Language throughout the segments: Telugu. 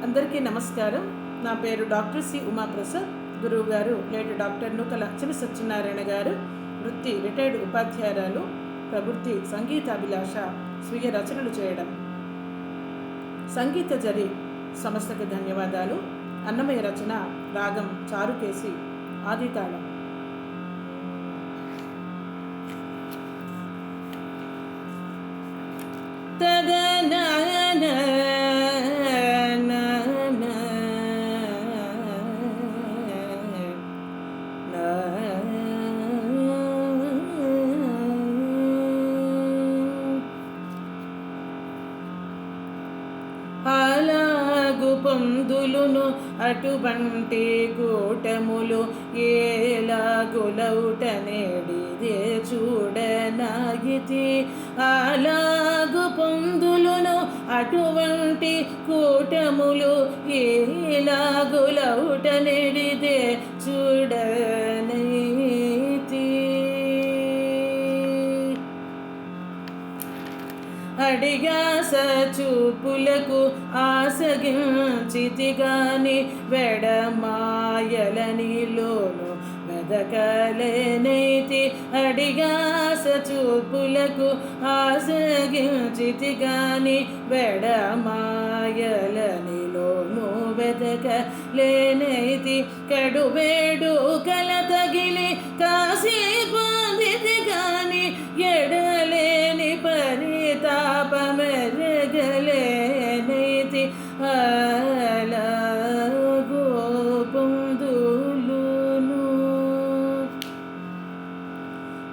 అందరికీ నమస్కారం. నా పేరు డాక్టర్ సి ఉమాప్రసాద్. గురువు గారు లేటి డాక్టర్ నూకల చిన్న సత్యనారాయణ గారు. వృత్తి రిటైర్డ్ ఉపాధ్యాయురాలు. ప్రవృత్తి సంగీతాభిలాష. స్వీయ రచనలు చేయడం. సంగీత జరి సంస్థకి ధన్యవాదాలు. అన్నమయ్య రచన రాగం చారుకేసి ఆదితాళం. అలాగు పొందులును అటువంటి కూటములు ఏలాగులౌటనేడిదే చూడనాగితి. అలాగు పొందులును అటువంటి కూటములు ఏలాగులౌటనేడిదే చూడనైతి. అడిగాస చూపులకు ఆసగించితిగాని వెడమాయలనిలోను వెదకలేనైతి. అడిగాస చూపులకు ఆసగించితిగాని వెడమాయలనిలోను వెదకలేనైతి. కడువేడు కల తగిలి కాసి పొందితిగాని ఎడలేని పరితాపమెరగలేనైతి. అలాగు పొందులును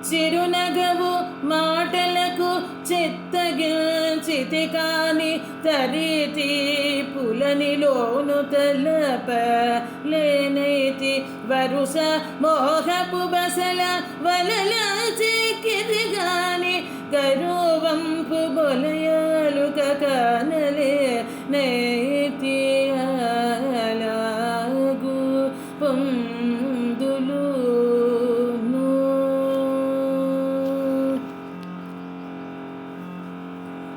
చిరునగవు మాటలకు చిత్తగించితి కాని తరితి పులనిలోను తలపలేనైతి. వరుస మోహపు బసల వలల చిక్కితి గాని గరువంపు బొలయాలుక కానలేనైతి. అలాగు పొందులును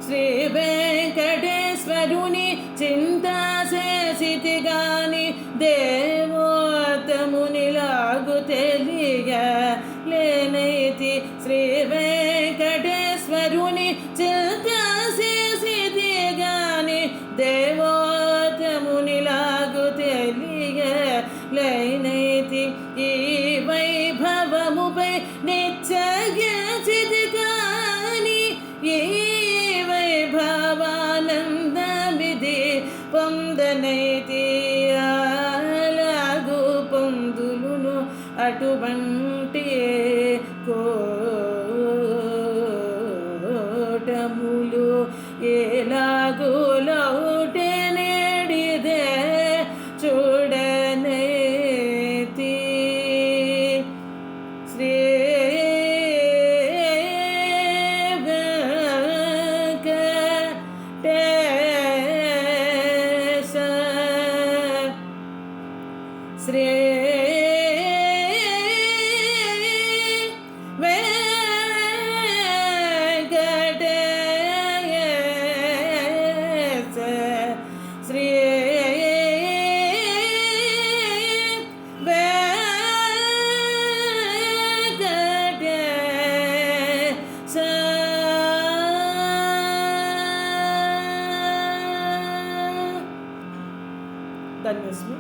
శ్రీ వెంకటేశ్వరుని చింతా చేసితి గాని దేవోత్తమునిలాగు తెలియలేనైతి. శ్రీ వెంకటేశ్వరుని చింతా చేసితి గాని దేవోత్తమునిలాగు తెలియలేనైతి. ఈ వైభవముపై నిత్యగిచితి కాని ఈ వైభవానందమిది పొందనైతి. అలాగు పొందులును అటువంటి కోటములు ఎలాగులౌటనేడిదే చూడనైతి. శ్రీ శ్రీ వెంకటేశ శ్రీ వెంకటేశ. ధన్యస్మి.